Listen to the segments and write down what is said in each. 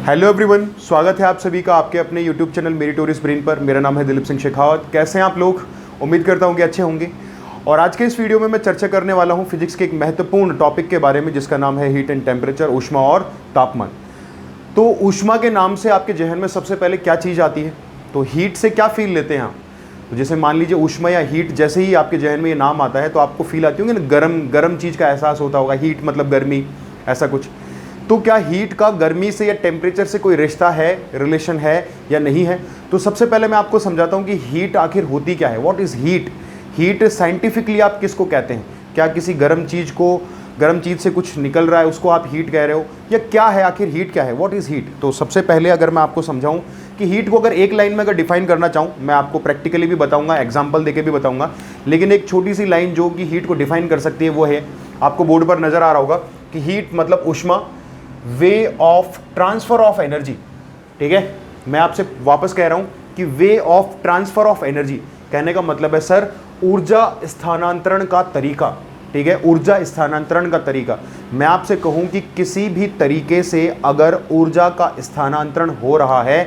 Hello everyone, स्वागत है आप सभी का आपके अपने यूट्यूब चैनल मेरिटोरियस ब्रेन पर। मेरा नाम है दिलीप सिंह शेखावत। कैसे हैं आप लोग? उम्मीद करता हूं कि अच्छे होंगे। और आज के इस वीडियो में मैं चर्चा करने वाला हूं फिजिक्स के एक महत्वपूर्ण टॉपिक के बारे में, जिसका नाम है हीट एंड टेम्परेचर, ऊष्मा और तापमान। तो ऊष्मा के नाम से आपके जहन में सबसे पहले क्या चीज़ आती है? तो हीट से क्या फील लेते हैं आप? तो जैसे मान लीजिए ऊष्मा या हीट, जैसे ही आपके जहन में ये नाम आता है तो आपको फील आती होगी ना, गर्म चीज़ का एहसास होता होगा। हीट मतलब गर्मी, ऐसा कुछ। तो क्या हीट का गर्मी से या टेम्परेचर से कोई रिश्ता है, रिलेशन है या नहीं है? तो सबसे पहले मैं आपको समझाता हूं कि हीट आखिर होती क्या है। What is heat? Heat scientifically आप किसको कहते हैं? क्या किसी गर्म चीज़ से कुछ निकल रहा है उसको आप हीट कह रहे हो, या क्या है आखिर हीट क्या है? What is heat? तो सबसे पहले अगर मैं आपको समझाऊं कि हीट को अगर एक लाइन में अगर डिफाइन करना चाहूँ, मैं आपको प्रैक्टिकली भी बताऊंगा, एग्जाम्पल देके भी बताऊंगा, लेकिन एक छोटी सी लाइन जो कि हीट को डिफाइन कर सकती है वो है, आपको बोर्ड पर नजर आ रहा होगा कि हीट मतलब ऊष्मा, वे ऑफ ट्रांसफर ऑफ एनर्जी। ठीक है, मैं आपसे वापस कह रहा हूं कि वे ऑफ ट्रांसफर ऑफ एनर्जी कहने का मतलब है सर ऊर्जा स्थानांतरण का तरीका। ठीक है, ऊर्जा स्थानांतरण का तरीका। मैं आपसे कहूं कि किसी भी तरीके से अगर ऊर्जा का स्थानांतरण हो रहा है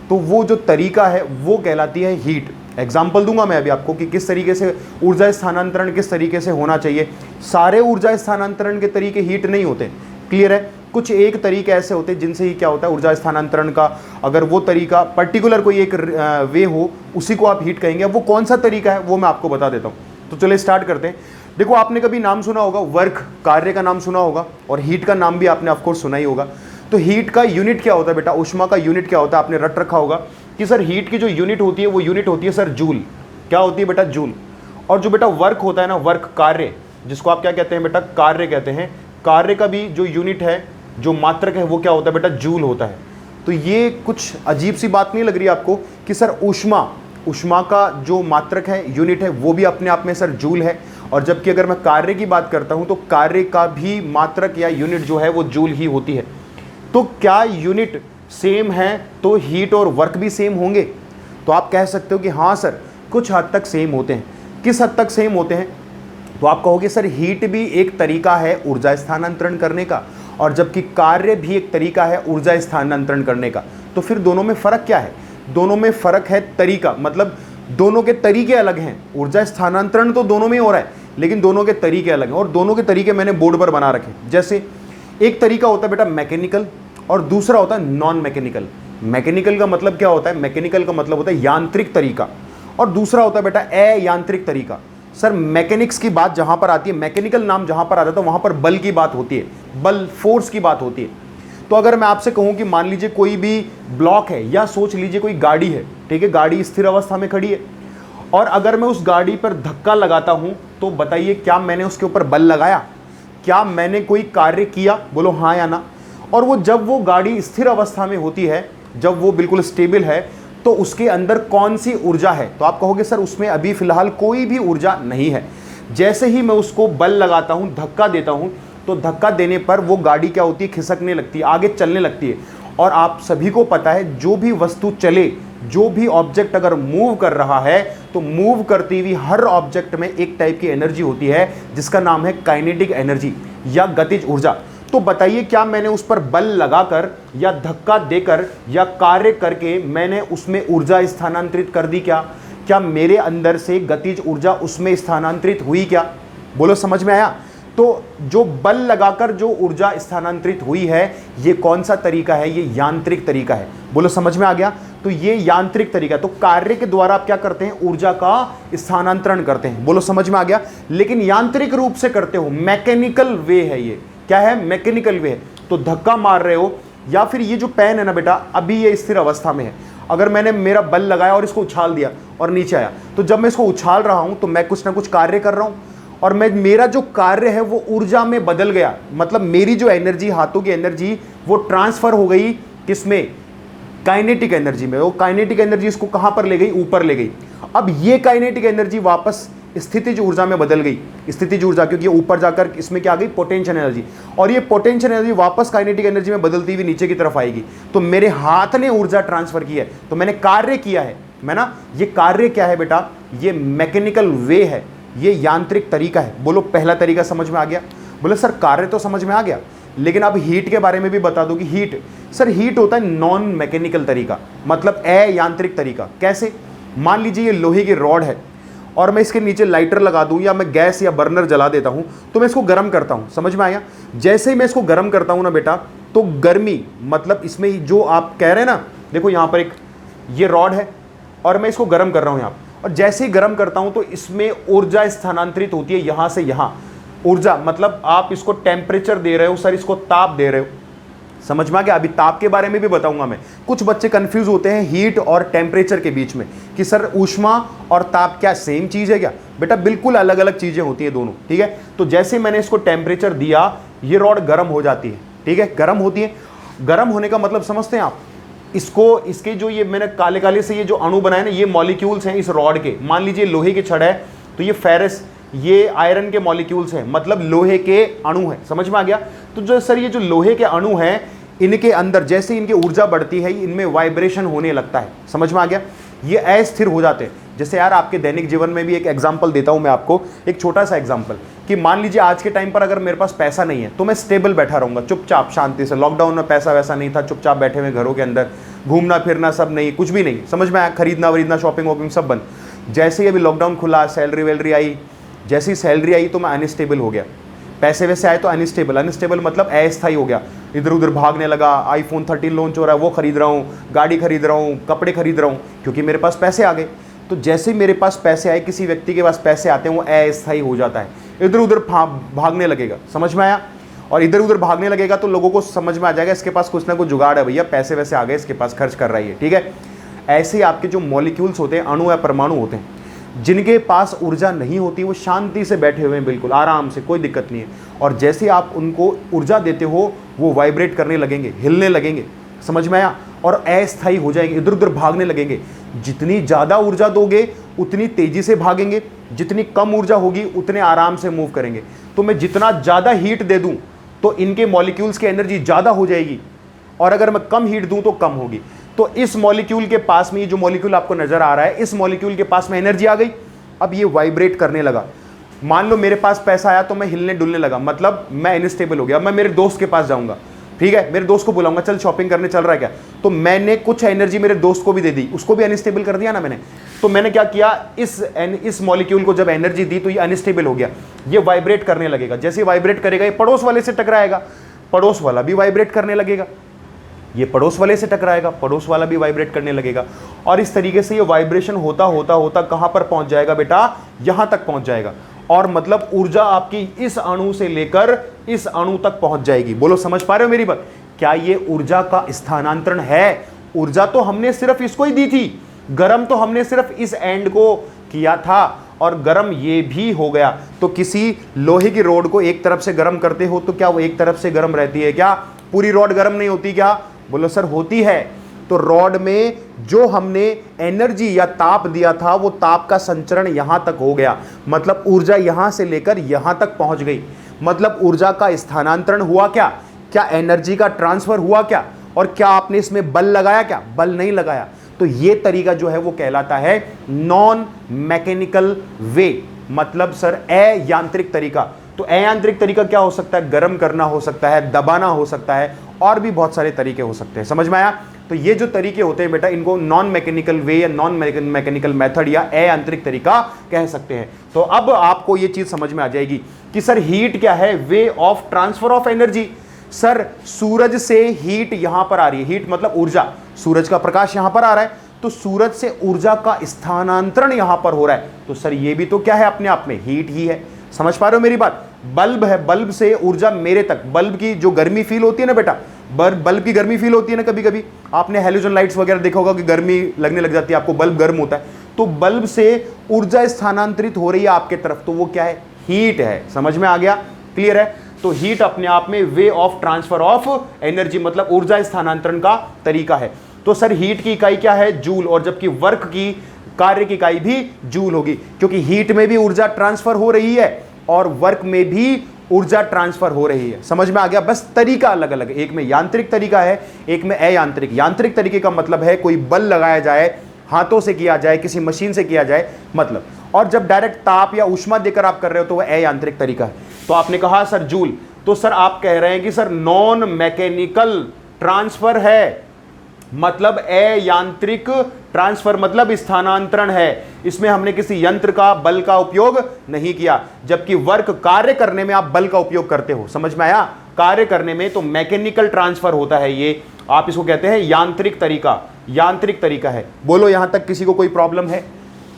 तो वो जो तरीका है वो कहलाती है हीट। एग्जाम्पल दूंगा मैं अभी आपको कि किस तरीके से ऊर्जा स्थानांतरण किस तरीके से होना चाहिए। सारे ऊर्जा स्थानांतरण के तरीके हीट नहीं होते, क्लियर है? कुछ एक तरीके ऐसे होते हैं जिनसे ही क्या होता है ऊर्जा स्थानांतरण का, अगर वो तरीका पर्टिकुलर कोई एक वे हो, उसी को आप हीट कहेंगे। अब वो कौन सा तरीका है वो मैं आपको बता देता हूँ। तो चलिए स्टार्ट करते हैं। देखो, आपने कभी नाम सुना होगा वर्क, कार्य का नाम सुना होगा, और हीट का नाम भी आपने ऑफकोर्स सुना ही होगा। तो हीट का यूनिट क्या होता है बेटा? ऊष्मा का यूनिट क्या होता है? आपने रट रखा होगा कि सर हीट की जो यूनिट होती है वो यूनिट होती है सर जूल। क्या होती है बेटा? जूल। और जो बेटा वर्क होता है ना, वर्क, कार्य, जिसको आप क्या कहते हैं बेटा? कार्य कहते हैं। कार्य का भी जो यूनिट है, जो मात्रक है, वो क्या होता है बेटा? जूल होता है। तो ये कुछ अजीब सी बात नहीं लग रही आपको कि सर ऊष्मा का जो मात्रक है, यूनिट है, वो भी अपने आप में सर जूल है। और जबकि अगर मैं कार्य की बात करता हूं तो कार्य का भी मात्रक या यूनिट जो है वो जूल ही होती है। तो क्या यूनिट सेम है तो हीट और वर्क भी सेम होंगे? तो आप कह सकते हो कि हाँ सर, कुछ हद तक सेम होते हैं। किस हद तक सेम होते हैं? तो आप कहोगे सर हीट भी एक तरीका है ऊर्जा स्थानांतरण करने का, और जबकि कार्य भी एक तरीका है ऊर्जा स्थानांतरण करने का। तो फिर दोनों में फर्क क्या है? दोनों में फर्क है तरीका, मतलब दोनों के तरीके अलग हैं। ऊर्जा स्थानांतरण तो दोनों में हो रहा है, लेकिन दोनों के तरीके अलग हैं, और दोनों के तरीके मैंने बोर्ड पर बना रखे। जैसे एक तरीका होता है बेटा मैकेनिकल, और दूसरा होता है नॉन मैकेनिकल। मैकेनिकल का मतलब क्या होता है? मैकेनिकल का मतलब होता है यांत्रिक तरीका, और दूसरा होता है बेटा अयांत्रिक तरीका। सर मैकेनिक्स की बात जहां पर आती है, मैकेनिकल नाम जहां पर आता है, तो वहां पर बल की बात होती है, बल, फोर्स की बात होती है। तो अगर मैं आपसे कहूं कि मान लीजिए कोई भी ब्लॉक है, या सोच लीजिए कोई गाड़ी है, ठीक है, गाड़ी स्थिर अवस्था में खड़ी है, और अगर मैं उस गाड़ी पर धक्का लगाता हूं तो बताइए क्या मैंने उसके ऊपर बल लगाया? क्या मैंने कोई कार्य किया? बोलो हाँ या ना। और वो जब वो गाड़ी स्थिर अवस्था में होती है, जब वो बिल्कुल स्टेबल है, तो उसके अंदर कौन सी ऊर्जा है? तो आप कहोगे सर उसमें अभी फिलहाल कोई भी ऊर्जा नहीं है। जैसे ही मैं उसको बल लगाता हूं, धक्का देता हूं, तो धक्का देने पर वो गाड़ी क्या होती है? खिसकने लगती है, आगे चलने लगती है। और आप सभी को पता है जो भी वस्तु चले, जो भी ऑब्जेक्ट अगर मूव कर रहा है, तो मूव करती हुई हर ऑब्जेक्ट में एक टाइप की एनर्जी होती है जिसका नाम है काइनेटिक एनर्जी या गतिज ऊर्जा। तो बताइए क्या मैंने उस पर बल लगाकर या धक्का देकर या कार्य करके मैंने उसमें ऊर्जा स्थानांतरित कर दी? क्या मेरे अंदर से गतिज ऊर्जा उसमें स्थानांतरित हुई क्या? बोलो समझ में आया? तो जो बल लगाकर जो ऊर्जा स्थानांतरित हुई है, ये कौन सा तरीका है? ये यांत्रिक तरीका है। बोलो समझ में आ गया? तो ये यांत्रिक तरीका। तो कार्य के द्वारा आप क्या करते हैं? ऊर्जा का स्थानांतरण करते हैं। बोलो समझ में आ गया? लेकिन यांत्रिक रूप से करते हो, मैकेनिकल वे है ये। क्या है? मैकेनिकल वे है। तो धक्का मार रहे हो, या फिर ये जो पेन है ना बेटा, अभी ये स्थिर अवस्था में है, अगर मैंने मेरा बल लगाया और इसको उछाल दिया और नीचे आया, तो जब मैं इसको उछाल रहा हूं तो मैं कुछ ना कुछ कार्य कर रहा हूं, और मेरा जो कार्य है वो ऊर्जा में बदल गया। मतलब मेरी जो एनर्जी, हाथों की एनर्जी, वो ट्रांसफर हो गई किसमें? काइनेटिक एनर्जी में। वो काइनेटिक एनर्जी इसको कहां पर ले गई? ऊपर ले गई। अब ये काइनेटिक एनर्जी वापस स्थितिज ऊर्जा में बदल गई। स्थितिज ऊर्जा, क्योंकि ऊपर जाकर इसमें क्या आ गई? Potential energy. और ये पोटेंशियल एनर्जी वापस काइनेटिक एनर्जी में बदलती हुई नीचे की तरफ आएगी। तो मेरे हाथ ने ऊर्जा ट्रांसफर की है, तो मैंने कार्य किया है, मैं ना। ये कार्य क्या है बेटा? ये मैकेनिकल वे है, ये यांत्रिक तरीका है। बोलो पहला तरीका समझ में आ गया? बोले सर कार्य तो समझ में आ गया, लेकिन अब हीट के बारे में भी बता दूं कि हीट, सर हीट होता है नॉन मैकेनिकल तरीका, मतलब अयांत्रिक तरीका। कैसे? मान लीजिए ये लोहे की रॉड है और मैं इसके नीचे लाइटर लगा दूं या मैं गैस या बर्नर जला देता हूं तो मैं इसको गर्म करता हूं, समझ में आया? जैसे ही मैं इसको गर्म करता हूं ना बेटा, तो गर्मी, मतलब इसमें जो आप कह रहे हैं ना, देखो यहां पर एक ये रॉड है और मैं इसको गर्म कर रहा हूं यहां, और जैसे ही गर्म करता हूं तो इसमें ऊर्जा स्थानांतरित होती है यहां से यहां। ऊर्जा मतलब आप इसको टेम्परेचर दे रहे हो सर, इसको ताप दे रहे हो, समझ में आ गया? अभी ताप के बारे में भी बताऊंगा मैं। कुछ बच्चे कंफ्यूज होते हैं हीट और टेम्परेचर के बीच में कि सर ऊष्मा और ताप क्या सेम चीज है क्या? बेटा बिल्कुल अलग अलग चीजें होती है दोनों, ठीक है? तो जैसे मैंने इसको टेम्परेचर दिया, ये रॉड गर्म हो जाती है, ठीक है? गर्म होती है। गर्म होने का मतलब समझते हैं आप? इसको, इसके जो ये मैंने काले काले से ये जो अणु बनाए ना, ये मॉलिक्यूल्स हैं इस रॉड के। मान लीजिए लोहे की छड़ है तो ये फेरस, ये आयरन के मॉलिक्यूल्स हैं, मतलब लोहे के अणु हैं, समझ में आ गया? तो जो सर ये जो लोहे के अणु हैं, इनके अंदर जैसे इनकी ऊर्जा बढ़ती है इनमें वाइब्रेशन होने लगता है, समझ में आ गया? ये अस्थिर हो जाते हैं। जैसे यार आपके दैनिक जीवन में भी एक एग्जांपल देता हूं मैं आपको, एक छोटा सा एग्जांपल, कि मान लीजिए आज के टाइम पर अगर मेरे पास पैसा नहीं है तो मैं स्टेबल बैठा रहूंगा चुपचाप शांति से। लॉकडाउन में पैसा वैसा नहीं था, चुपचाप बैठे हुए घरों के अंदर, घूमना फिरना सब नहीं, कुछ भी नहीं, समझ में आया? खरीदना वरीदना, शॉपिंग वॉपिंग सब बंद। जैसे ही अभी लॉकडाउन खुला, सैलरी वैलरी आई, जैसी सैलरी आई तो मैं अनस्टेबल हो गया। पैसे वैसे आए तो अनस्टेबल, अनस्टेबल मतलब अस्थायी हो गया, इधर उधर भागने लगा। आईफोन 13 लॉन्च हो रहा है, वो खरीद रहा हूँ, गाड़ी खरीद रहा हूँ, कपड़े खरीद रहा हूँ, क्योंकि मेरे पास पैसे आ गए। तो जैसे मेरे पास पैसे आए, किसी व्यक्ति के पास पैसे आते हैं, वो अस्थायी हो जाता है, इधर उधर भागने लगेगा, समझ में आया? और इधर उधर भागने लगेगा तो लोगों को समझ में आ जाएगा इसके पास कुछ ना कुछ जुगाड़ है, भैया पैसे वैसे आ गए, इसके पास खर्च कर रही है, ठीक है? ऐसे ही आपके जो मॉलिक्यूल्स होते हैं, अणु या परमाणु होते हैं, जिनके पास ऊर्जा नहीं होती, वो शांति से बैठे हुए हैं, बिल्कुल आराम से, कोई दिक्कत नहीं है। और जैसे आप उनको ऊर्जा देते हो, वो वाइब्रेट करने लगेंगे, हिलने लगेंगे, समझ में आया? और अस्थायी हो जाएंगे, इधर उधर भागने लगेंगे। जितनी ज़्यादा ऊर्जा दोगे उतनी तेजी से भागेंगे, जितनी कम ऊर्जा होगी उतने आराम से मूव करेंगे। तो मैं जितना ज़्यादा हीट दे दूं तो इनके मॉलिक्यूल्स की एनर्जी ज़्यादा हो जाएगी, और अगर मैं कम हीट दूं तो कम होगी। तो इस मॉलिक्यूल के पास में, ये जो मॉलिक्यूल आपको नजर आ रहा है, इस मॉलिक्यूल के पास में एनर्जी आ गई, अब ये वाइब्रेट करने लगा। मान लो मेरे पास पैसा आया तो मैं हिलने डुलने लगा, मतलब मैं अनस्टेबल हो गया। मैं मेरे दोस्त के पास जाऊंगा, ठीक है, मेरे दोस्त को बुलाऊंगा, चल शॉपिंग करने चल रहा है क्या? तो मैंने कुछ एनर्जी मेरे दोस्त को भी दे दी, उसको भी अनस्टेबल कर दिया ना मैंने। तो मैंने क्या किया, इस मॉलिक्यूल को जब एनर्जी दी तो ये अनस्टेबल हो गया, ये वाइब्रेट करने लगेगा। जैसे वाइब्रेट करेगा ये पड़ोस वाले से टकराएगा, पड़ोस वाला भी वाइब्रेट करने लगेगा, ये पड़ोस वाले से टकराएगा, पड़ोस वाला भी वाइब्रेट करने लगेगा। और इस तरीके से ये वाइब्रेशन होता होता होता कहां पर पहुंच जाएगा बेटा? यहां तक पहुंच जाएगा। और मतलब ऊर्जा आपकी इस अणु से लेकर इस अणु तक पहुंच जाएगी। बोलो समझ पा रहे हो मेरी बात? क्या ये ऊर्जा का स्थानांतरण है? ऊर्जा तो हमने सिर्फ इसको ही दी थी, गर्म तो हमने सिर्फ इस एंड को किया था, और गर्म ये भी हो गया। तो किसी लोहे की रॉड को एक तरफ से गर्म करते हो तो क्या वो एक तरफ से गर्म रहती है क्या? पूरी रॉड गर्म नहीं होती क्या? बोलो सर होती है। तो रॉड में जो हमने एनर्जी या ताप दिया था, वो ताप का संचरण यहां तक हो गया, मतलब ऊर्जा यहां से लेकर यहां तक पहुंच गई। मतलब ऊर्जा का स्थानांतरण हुआ क्या? क्या एनर्जी का ट्रांसफर हुआ क्या? और क्या आपने इसमें बल लगाया क्या? बल नहीं लगाया। तो ये तरीका जो है वो कहलाता है नॉन मैकेनिकल वे, मतलब सर अयांत्रिक तरीका। तो अयांत्रिक तरीका क्या हो सकता है? गर्म करना हो सकता है, दबाना हो सकता है, और भी बहुत सारे तरीके हो सकते हैं। समझ में आया? तो ये जो तरीके होते हैं बेटा, इनको नॉन मैकेनिकल वे या नॉन मैकेनिकल मेथड या अयांत्रिक तरीका कह सकते हैं। तो अब आपको ये चीज समझ में आ जाएगी कि सर हीट क्या है? Way of transfer of energy. Sir सूरज से हीट यहां पर आ रही है, हीट मतलब ऊर्जा, सूरज का प्रकाश यहां पर आ रहा है, तो सूरज से ऊर्जा का स्थानांतरण यहां पर हो रहा है। तो सर ये भी तो क्या है? अपने आप में हीट ही है। समझ पा रहे हो मेरी बात? बल्ब है, बल्ब से ऊर्जा मेरे तक, बल्ब की जो गर्मी फील होती है ना बेटा, बल्ब की गर्मी फील होती है ना, कभी कभी आपने हेलोजन लाइट्स वगैरह देखा होगा कि गर्मी लगने लग जाती है आपको, बल्ब गर्म होता है, तो बल्ब से ऊर्जा स्थानांतरित हो रही है आपके तरफ, तो वो क्या है? हीट है। समझ में आ गया? क्लियर है? तो हीट अपने आप में वे ऑफ ट्रांसफर ऑफ एनर्जी, मतलब ऊर्जा स्थानांतरण का तरीका है। तो सर हीट की इकाई क्या है? जूल, और जबकि वर्क की, कार्य की इकाई भी जूल होगी, क्योंकि हीट में भी ऊर्जा ट्रांसफर हो रही है और वर्क में भी ऊर्जा ट्रांसफर हो रही है। समझ में आ गया? बस तरीका अलग अलग है, एक में यांत्रिक तरीका है, एक में अयांत्रिक। यांत्रिक तरीके का मतलब है कोई बल लगाया जाए, हाथों से किया जाए, किसी मशीन से किया जाए, मतलब। और जब डायरेक्ट ताप या ऊष्मा देकर आप कर रहे हो तो वह अयांत्रिक तरीका है। तो आपने कहा सर जूल, तो सर आप कह रहे हैं कि सर नॉन मैकेनिकल ट्रांसफर है, मतलब अयांत्रिक ट्रांसफर, मतलब स्थानांतरण है, इसमें हमने किसी यंत्र का बल का उपयोग नहीं किया, जबकि वर्क कार्य करने में आप बल का उपयोग करते हो। समझ में आया? कार्य करने में तो मैकेनिकल ट्रांसफर होता है, ये आप इसको कहते हैं यांत्रिक तरीका, यांत्रिक तरीका है। बोलो यहां तक किसी को कोई प्रॉब्लम है?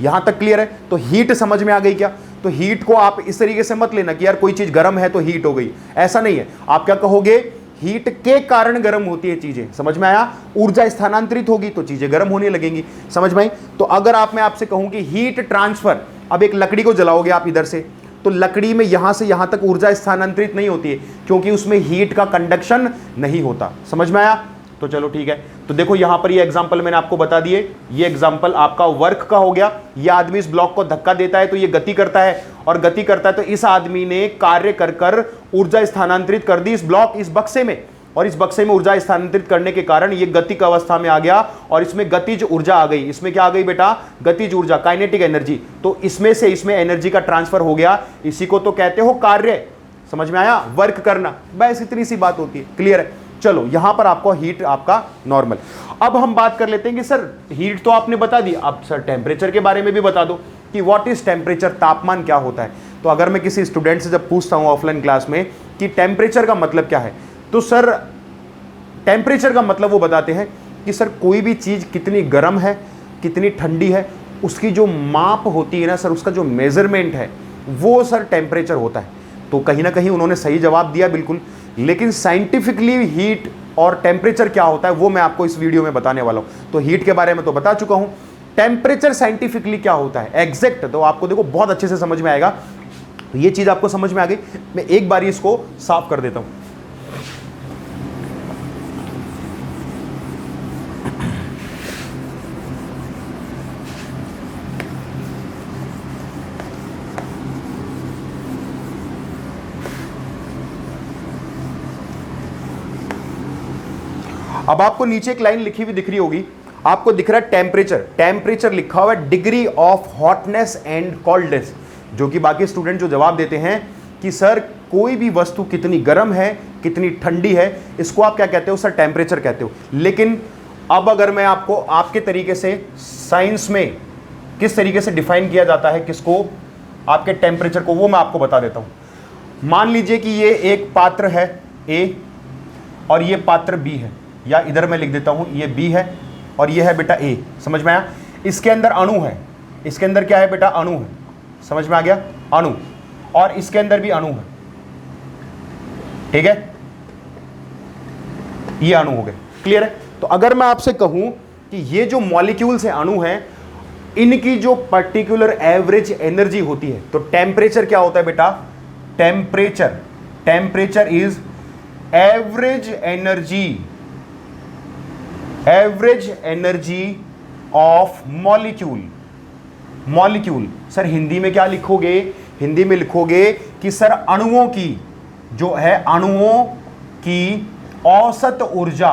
यहां तक क्लियर है? तो हीट समझ में आ गई क्या? तो हीट को आप इस तरीके से मत लेना कि यार कोई चीज गर्म है तो हीट हो गई, ऐसा नहीं है। आप क्या कहोगे? हीट के कारण गर्म होती है चीजें। समझ में आया? ऊर्जा स्थानांतरित होगी तो चीजें गर्म होने लगेंगी। समझ में आई? तो अगर मैं आपसे कहूं कि हीट ट्रांसफर, अब एक लकड़ी को जलाओगे आप इधर से, तो लकड़ी में यहां से यहां तक ऊर्जा स्थानांतरित नहीं होती है, क्योंकि उसमें हीट का कंडक्शन नहीं होता। समझ में आया? तो चलो ठीक है। तो देखो यहां पर ये एग्जांपल मैंने आपको बता दिए, ये एग्जांपल आपका वर्क का हो गया। ये आदमी इस ब्लॉक को धक्का देता है तो ये गति करता है, और गति करता है तो इस आदमी ने कार्य कर कर ऊर्जा स्थानांतरित कर दी इस बक्से में, और इस बक्से में ऊर्जा स्थानांतरित करने के कारण ये गतिक अवस्था में आ गया, और इसमें गतिज ऊर्जा आ गई। इसमें क्या आ गई बेटा? गतिज ऊर्जा, काइनेटिक एनर्जी। तो इसमें से इसमें एनर्जी का ट्रांसफर हो गया, इसी को तो कहते हो कार्य। समझ में आया? वर्क करना, बस इतनी सी बात होती है। क्लियर है? चलो यहां पर आपको हीट आपका नॉर्मल। अब हम बात कर लेते हैं कि सर हीट तो आपने बता दी, अब सर टेम्परेचर के बारे में भी बता दो कि व्हाट इज टेम्परेचर, तापमान क्या होता है। तो अगर मैं किसी स्टूडेंट से जब पूछता हूं ऑफलाइन क्लास में कि टेम्परेचर का मतलब क्या है, तो सर टेम्परेचर का मतलब वो बताते हैं कि सर कोई भी चीज कितनी गर्म है, कितनी ठंडी है, उसकी जो माप होती है ना सर, उसका जो मेजरमेंट है वो सर टेम्परेचर होता है। तो कहीं ना कहीं उन्होंने सही जवाब दिया बिल्कुल, लेकिन साइंटिफिकली हीट और टेम्परेचर क्या होता है वो मैं आपको इस वीडियो में बताने वाला हूं। तो हीट के बारे में तो बता चुका हूं, टेम्परेचर साइंटिफिकली क्या होता है एग्जैक्ट, तो आपको देखो बहुत अच्छे से समझ में आएगा। तो ये चीज आपको समझ में आ गई। मैं एक बार इसको साफ कर देता हूं। अब आपको नीचे एक लाइन लिखी हुई दिख रही होगी, आपको दिख रहा है टेम्परेचर, टेम्परेचर लिखा हुआ है degree of hotness and coldness, जो कि बाकी स्टूडेंट जो जवाब देते हैं कि सर कोई भी वस्तु कितनी गर्म है, कितनी ठंडी है, इसको आप क्या कहते हो? सर टेम्परेचर कहते हो। लेकिन अब अगर मैं आपको आपके तरीके से साइंस में किस तरीके से डिफाइन किया जाता है किसको, आपके टेम्परेचर को, वो मैं आपको बता देता हूं। मान लीजिए कि ये एक पात्र है A और ये पात्र B है, या इधर मैं लिख देता हूं ये B है और ये है बेटा A। समझ में आया? इसके अंदर अणु है, इसके अंदर क्या है बेटा? अणु है। समझ में आ गया? अणु, और इसके अंदर भी अणु है। ठीक है, ये अणु हो गए। क्लियर है? तो अगर मैं आपसे कहूं कि ये जो मॉलिक्यूल्स हैं, अणु हैं, इनकी जो पर्टिकुलर एवरेज एनर्जी होती है, तो टेम्परेचर क्या होता है बेटा? Temperature, temperature is average energy, average energy of molecule. Molecule sir Hindi में क्या लिखोगे? हिंदी में लिखोगे कि सर अणुओं की जो है, अणुओं की औसत ऊर्जा,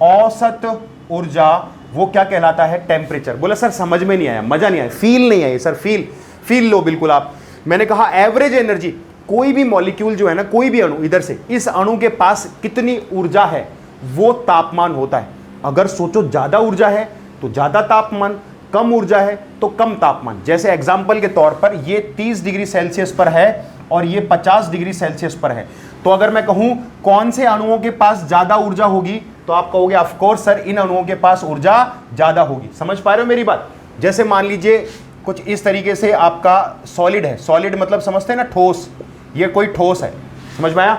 औसत ऊर्जा, वो क्या कहलाता है? टेम्परेचर। बोला सर समझ में नहीं आया, मजा नहीं आया, फील नहीं आई सर, फील लो बिल्कुल आप। मैंने कहा एवरेज एनर्जी, कोई भी मॉलिक्यूल जो है ना, कोई भी अणु, इधर से इस अणु के पास कितनी ऊर्जा है वो तापमान होता है। अगर सोचो ज्यादा ऊर्जा है तो ज्यादा तापमान, कम ऊर्जा है तो कम तापमान। जैसे एग्जांपल के तौर पर ये 30 डिग्री सेल्सियस पर है और ये 50 डिग्री सेल्सियस पर है, तो अगर मैं कहूं कौन से अणुओं के पास ज्यादा ऊर्जा होगी, तो आप कहोगे ऑफ कोर्स सर इन अणुओं के पास ऊर्जा ज्यादा होगी। समझ पा रहे हो मेरी बात? जैसे मान लीजिए कुछ इस तरीके से आपका सॉलिड है, सॉलिड मतलब समझते हैं ना ठोस, ये कोई ठोस है। समझ में आया?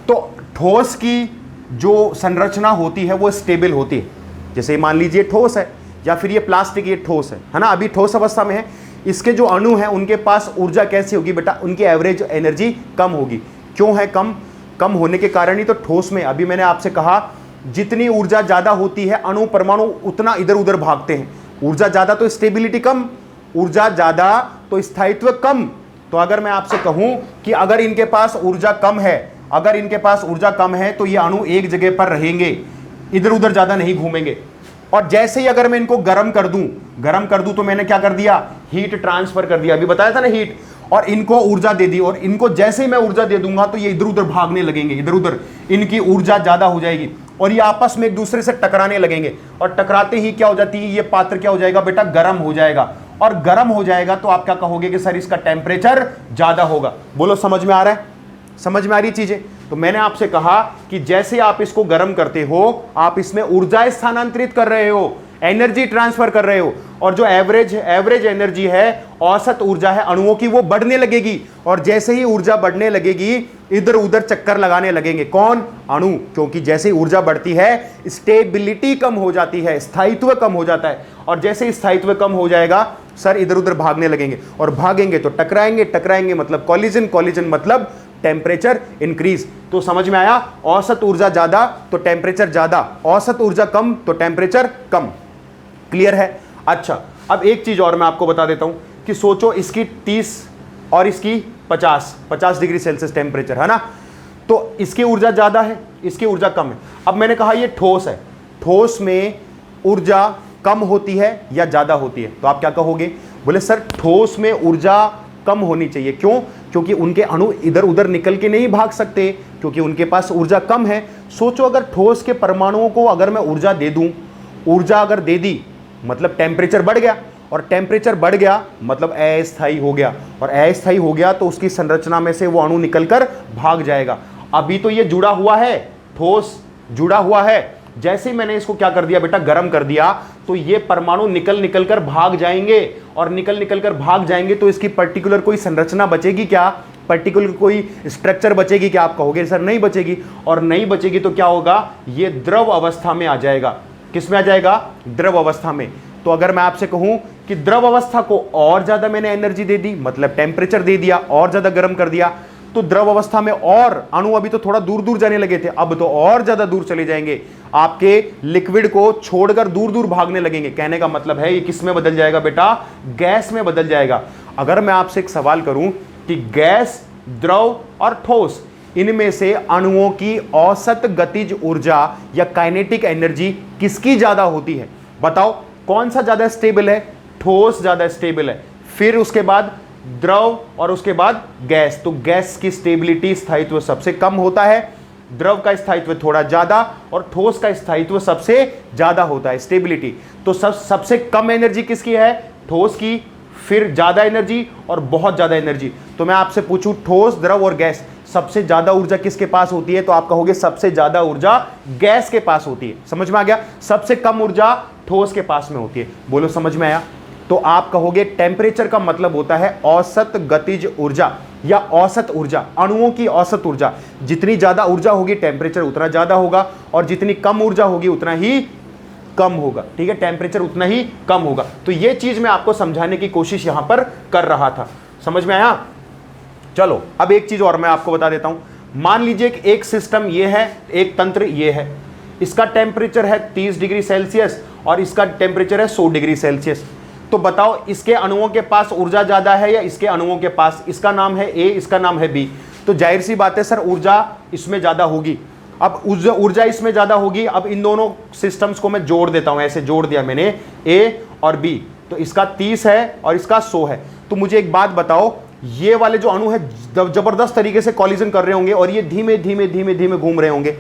तो ठोस की जो संरचना होती है वो स्टेबल होती है। जैसे मान लीजिए ठोस है, या फिर ये प्लास्टिक, ये ठोस है ना, अभी ठोस अवस्था में है। इसके जो अणु हैं उनके पास ऊर्जा कैसी होगी बेटा? उनकी एवरेज एनर्जी कम होगी। क्यों है कम? कम होने के कारण ही तो ठोस में, अभी मैंने आपसे कहा जितनी ऊर्जा ज्यादा होती है अणु परमाणु उतना इधर उधर भागते हैं। ऊर्जा ज्यादा तो स्टेबिलिटी कम, ऊर्जा ज्यादा तो स्थायित्व कम। तो अगर मैं आपसे कहूं कि अगर इनके पास ऊर्जा कम है, अगर इनके पास ऊर्जा कम है तो ये अणु एक जगह पर रहेंगे, इधर उधर ज्यादा नहीं घूमेंगे। और जैसे ही अगर मैं इनको गर्म कर दूं तो मैंने क्या कर दिया? हीट ट्रांसफर कर दिया। अभी बताया था ना हीट, और इनको ऊर्जा दे दी, और इनको जैसे ही मैं ऊर्जा दे दूंगा तो ये इधर उधर भागने लगेंगे, इधर उधर इनकी ऊर्जा ज्यादा हो जाएगी और ये आपस में एक दूसरे से टकराने लगेंगे, और टकराते ही क्या हो जाती है, ये पात्र क्या हो जाएगा बेटा, गर्म हो जाएगा, और गर्म हो जाएगा तो आप क्या कहोगे कि सर इसका टेम्परेचर ज्यादा होगा। बोलो समझ में आ रहा है, समझ में आ रही चीजें। तो मैंने आपसे कहा कि जैसे आप इसको गर्म करते हो, आप इसमें ऊर्जा स्थानांतरित कर रहे हो, एनर्जी ट्रांसफर कर रहे हो, और जो एवरेज एनर्जी है, औसत ऊर्जा है अणुओं की, वो बढ़ने लगेगी, और जैसे ही ऊर्जा बढ़ने लगेगी इधर उधर चक्कर लगाने लगेंगे, कौन, अणु, क्योंकि जैसे ही ऊर्जा बढ़ती है स्टेबिलिटी कम हो जाती है, स्थायित्व कम हो जाता है, और जैसे ही स्थायित्व कम हो जाएगा सर इधर उधर भागने लगेंगे, और भागेंगे तो टकराएंगे, टकराएंगे मतलब कॉलिजन, कॉलिजन मतलब टेम्परेचर इंक्रीज। तो समझ में आया, औसत ऊर्जा ज्यादा तो टेम्परेचर ज्यादा, औसत ऊर्जा कम तो टेम्परेचर कम। क्लियर है। अच्छा, अब एक चीज और मैं आपको बता देता हूं कि सोचो इसकी 30 और इसकी 50 डिग्री सेल्सियस टेम्परेचर है ना, तो इसकी ऊर्जा ज्यादा है, इसकी ऊर्जा कम है। अब मैंने कहा ये ठोस है, ठोस में ऊर्जा कम होती है या ज्यादा होती है, तो आप क्या कहोगे, बोले सर ठोस में ऊर्जा कम होनी चाहिए, क्यों, क्योंकि उनके अणु इधर उधर निकल के नहीं भाग सकते, क्योंकि उनके पास ऊर्जा कम है। सोचो अगर ठोस के परमाणुओं को अगर मैं ऊर्जा दे दूं, ऊर्जा अगर दे दी मतलब टेम्परेचर बढ़ गया, और टेम्परेचर बढ़ गया मतलब अस्थायी हो गया, और अस्थायी हो गया तो उसकी संरचना में से वो अणु निकलकर भाग जाएगा। अभी तो ये जुड़ा हुआ है, ठोस जुड़ा हुआ है, जैसे ही मैंने इसको क्या कर दिया बेटा, गर्म कर दिया, तो ये परमाणु निकल कर भाग जाएंगे, और निकल कर भाग जाएंगे तो इसकी पर्टिकुलर कोई संरचना बचेगी क्या, पर्टिकुलर कोई स्ट्रक्चर बचेगी क्या, आप कहोगे सर नहीं बचेगी, और नहीं बचेगी तो क्या होगा, ये द्रव अवस्था में आ जाएगा। किस में आ जाएगा, द्रव अवस्था में। तो अगर मैं आपसे कहूं कि द्रव अवस्था को और ज्यादा मैंने एनर्जी दे दी, मतलब टेम्परेचर दे दिया, और ज्यादा गर्म कर दिया, तो द्रव अवस्था में और अणु अभी तो थोड़ा दूर दूर जाने लगे थे, अब तो और ज्यादा दूर चले जाएंगे, आपके लिक्विड को छोड़कर दूर दूर भागने लगेंगे। कहने का मतलब है ये किस में बदल जाएगा बेटा, गैस में बदल जाएगा। अगर मैं आपसे एक सवाल करूं कि गैस, द्रव और ठोस, इनमें से अणुओं की औसत गतिज ऊर्जा या काइनेटिक एनर्जी किसकी ज्यादा होती है, बताओ कौन सा ज्यादा स्टेबल है, ठोस ज्यादा स्टेबल है, फिर उसके बाद द्रव, और उसके बाद गैस। तो गैस की स्टेबिलिटी, स्थायित्व सबसे कम होता है, द्रव का स्थायित्व थोड़ा ज्यादा, और ठोस का स्थायित्व सबसे ज्यादा होता है, स्टेबिलिटी। तो सबसे कम एनर्जी किसकी है, ठोस की, फिर ज्यादा एनर्जी और बहुत ज्यादा एनर्जी। तो मैं आपसे पूछूं ठोस, द्रव और गैस, सबसे ज्यादा ऊर्जा किसके पास होती है, तो आप कहोगे सबसे ज्यादा ऊर्जा गैस के पास होती है। समझ में आ गया, सबसे कम ऊर्जा ठोस के पास में होती है। बोलो समझ में आया। तो आप कहोगे टेम्परेचर का मतलब होता है औसत गतिज ऊर्जा या औसत ऊर्जा, अणुओं की औसत ऊर्जा। जितनी ज्यादा ऊर्जा होगी टेम्परेचर उतना ज्यादा होगा, और जितनी कम ऊर्जा होगी उतना ही कम होगा। ठीक है, टेम्परेचर उतना ही कम होगा। तो यह चीज मैं आपको समझाने की कोशिश यहां पर कर रहा था। समझ में आया। चलो अब एक चीज और मैं आपको बता देता हूं। मान लीजिए कि एक सिस्टम ये है, एक तंत्र ये है, इसका टेम्परेचर है 30 डिग्री सेल्सियस और इसका टेम्परेचर है 100 डिग्री सेल्सियस। तो बताओ इसके अणुओं के पास ऊर्जा ज्यादा है या इसके अणुओं के पास, इसका नाम है ए, इसका नाम है बी। तो जाहिर सी बात है सर ऊर्जा इसमें ज्यादा होगी। अब ऊर्जा इसमें ज्यादा होगी। अब इन दोनों सिस्टम्स को मैं जोड़ देता हूं, ऐसे जोड़ दिया मैंने, ए और बी। तो इसका 30 है और इसका 100 है। तो मुझे एक बात बताओ, ये वाले जो अणु है जबरदस्त तरीके से कॉलिजन कर रहे होंगे और ये धीमे धीमे धीमे धीमे घूम रहे होंगे।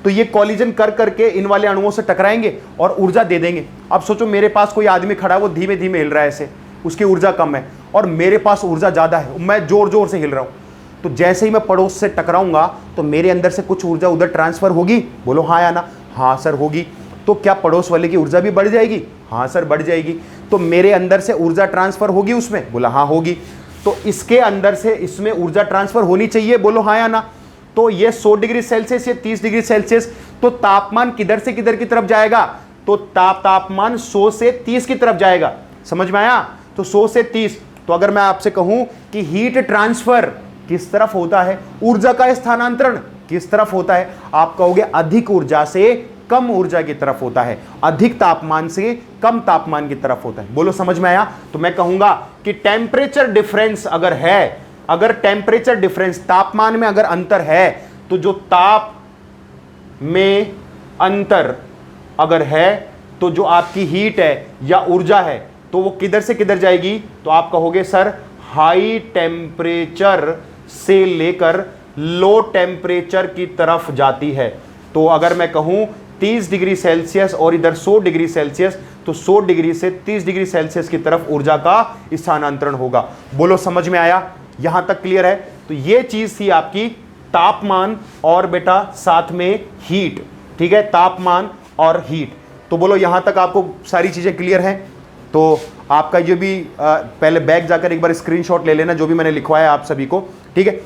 तो ये कॉलिजन कर करके इन वाले अणुओं से टकराएंगे और ऊर्जा दे देंगे। अब सोचो मेरे पास कोई आदमी खड़ा है, वो धीमे धीमे हिल रहा है ऐसे, उसकी ऊर्जा कम है, और मेरे पास ऊर्जा ज्यादा है, मैं जोर जोर से हिल रहा हूं। तो जैसे ही मैं पड़ोस से टकराऊंगा तो मेरे अंदर से कुछ ऊर्जा उधर ट्रांसफर होगी। बोलो हाँ या ना। हाँ सर होगी। तो क्या पड़ोस वाले की ऊर्जा भी बढ़ जाएगी? हाँ सर बढ़ जाएगी। तो मेरे अंदर से ऊर्जा ट्रांसफर होगी उसमें? बोला हाँ होगी। तो इसके अंदर से इसमें ऊर्जा ट्रांसफर होनी चाहिए। बोलो हाँ या ना। तो ये 100 डिग्री सेल्सियस, ये 30 डिग्री सेल्सियस, तो तापमान किधर से किधर की तरफ जाएगा? तो तापमान 100 से 30 की तरफ जाएगा। समझ में आया? तो 100 से 30। तो अगर मैं आपसे कहूं कि हीट ट्रांसफर किस तरफ होता है, ऊर्जा का स्थानांतरण किस तरफ होता है, आप कहोगे अधिक ऊर्जा से कम ऊर्जा की तरफ होता है, अधिक तापमान से कम तापमान की तरफ होता है। बोलो समझ में आया? तो मैं कहूंगा कि टेम्परेचर डिफरेंस अगर है, अगर टेम्परेचर डिफरेंस, तापमान में अगर अंतर है, तो जो ताप में अंतर अगर है, तो जो आपकी हीट है या ऊर्जा है, तो वो किधर से किधर जाएगी? तो आप कहोगे सर हाई टेम्परेचर से लेकर लो टेम्परेचर की तरफ जाती है। तो अगर मैं कहूं 30 डिग्री सेल्सियस और इधर 100 डिग्री सेल्सियस, तो 100 डिग्री से 30 डिग्री सेल्सियस की तरफ ऊर्जा का स्थानांतरण होगा। बोलो समझ में आया? यहां तक क्लियर है? तो ये चीज थी आपकी तापमान और बेटा साथ में हीट। ठीक है, तापमान और हीट। तो बोलो यहां तक आपको सारी चीजें क्लियर हैं? तो आपका ये भी पहले बैग जाकर एक बार स्क्रीनशॉट ले लेना जो भी मैंने लिखवाया आप सभी को। ठीक है,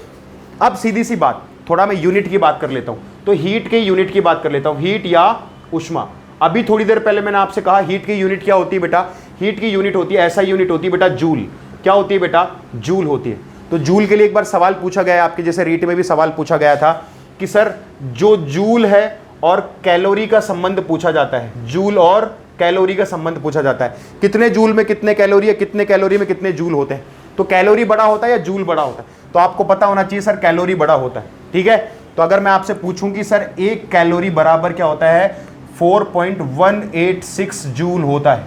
अब सीधी सी बात, थोड़ा मैं यूनिट की बात कर लेता हूं। तो हीट के यूनिट की बात कर लेता हूं, हीट या उष्मा। अभी थोड़ी देर पहले मैंने आपसे कहा हीट की यूनिट क्या होती है बेटा? हीट की यूनिट होती है, ऐसा यूनिट होती है बेटा, जूल। क्या होती है बेटा? जूल होती है। तो जूल के लिए एक बार सवाल पूछा गया है आपके, जैसे रीट में भी सवाल पूछा गया था कि सर जो जूल है और कैलोरी का संबंध पूछा जाता है, जूल और कैलोरी का संबंध पूछा जाता है, कितने जूल में कितने कैलोरी है, कितने कैलोरी में कितने जूल होते हैं। तो कैलोरी बड़ा होता है या जूल बड़ा होता है? तो आपको पता होना चाहिए सर कैलोरी बड़ा होता है। ठीक है, तो अगर मैं आपसे पूछूं कि सर एक कैलोरी बराबर क्या होता है, 4.186 जूल होता है।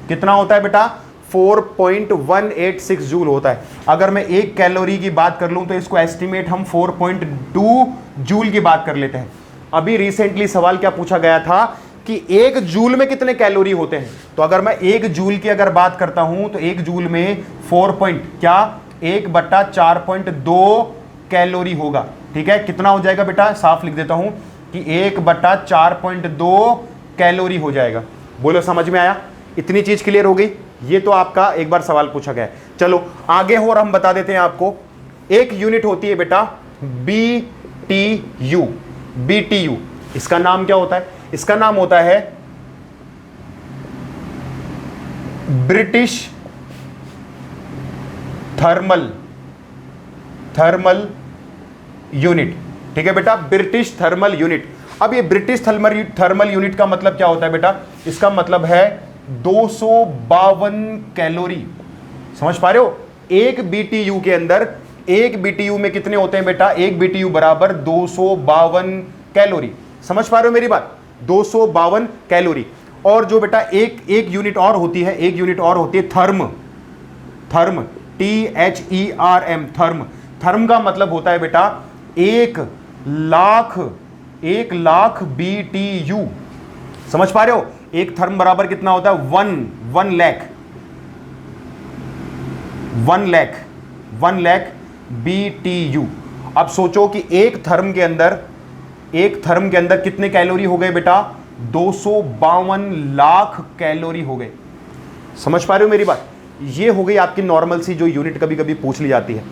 कितना होता है बेटा? 4.186 जूल होता है। अगर मैं एक कैलोरी की बात कर लूं तो इसको एस्टिमेट हम 4.2 जूल की बात कर लेते हैं। अभी रिसेंटली सवाल क्या पूछा गया था कि एक जूल में कितने कैलोरी होते हैं। तो अगर मैं एक जूल की अगर बात करता हूं तो एक जूल में 1/4.2 कैलोरी होगा। ठीक है, कितना हो जाएगा बेटा? साफ लिख देता हूं कि 1/4.2 कैलोरी हो जाएगा। बोलो समझ में आया? इतनी चीज क्लियर हो गई? ये तो आपका एक बार सवाल पूछा गया है। चलो आगे हो और हम बता देते हैं आपको। एक यूनिट होती है बेटा BTU। BTU इसका नाम क्या होता है? इसका नाम होता है ब्रिटिश थर्मल यूनिट। ठीक है बेटा, ब्रिटिश थर्मल यूनिट। अब ये ब्रिटिश थर्मल यूनिट का मतलब क्या होता है बेटा? इसका मतलब है 252 कैलोरी। समझ पा रहे हो? एक BTU के अंदर, एक BTU में कितने होते हैं बेटा? एक BTU बराबर 252 कैलोरी। समझ पा रहे हो मेरी बात? 252 कैलोरी। और जो बेटा एक यूनिट और होती है, एक यूनिट और होती है therm. Therm THERM, therm. Therm का मतलब होता है बेटा 1 लाख BTU। समझ पा रहे हो? एक थर्म बराबर कितना होता है? 1 लाख BTU। अब सोचो कि एक थर्म के अंदर कितने कैलोरी हो गए बेटा? 252 लाख कैलोरी हो गए। समझ पा रहे हो मेरी बात? ये हो गई आपकी नॉर्मल सी जो यूनिट कभी कभी पूछ ली जाती है।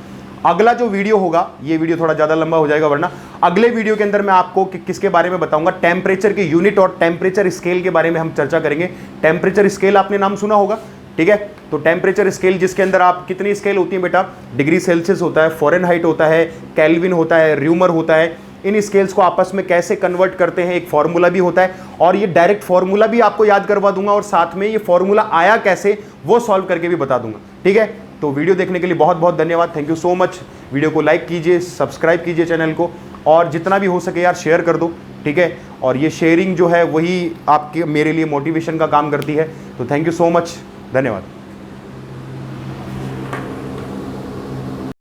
अगला जो वीडियो होगा, ये वीडियो थोड़ा ज्यादा लंबा हो जाएगा, वरना अगले वीडियो के अंदर मैं आपको किसके बारे में बताऊंगा? टेम्परेचर के यूनिट और टेम्परेचर स्केल के बारे में हम चर्चा करेंगे। टेम्परेचर स्केल आपने नाम सुना होगा, ठीक है? तो टेम्परेचर स्केल जिसके अंदर आप कितनी स्केल होती है बेटा? डिग्री सेल्सियस होता है, फ़ारेनहाइट होता है, केल्विन होता है, र्यूमर होता है। इन स्केल्स को आपस में कैसे कन्वर्ट करते हैं, एक फॉर्मूला भी होता है, और ये डायरेक्ट फॉर्मूला भी आपको याद करवा दूंगा, और साथ में ये फॉर्मूला आया कैसे वो सॉल्व करके भी बता दूंगा। ठीक है, तो वीडियो देखने के लिए बहुत बहुत धन्यवाद। Thank you so much. Video को लाइक कीजिए, सब्सक्राइब कीजिए चैनल को, और जितना भी हो सके यार शेयर कर दो। ठीक है, और ये शेयरिंग जो है वही आपके मेरे लिए मोटिवेशन का काम करती है। तो थैंक यू सो मच, धन्यवाद।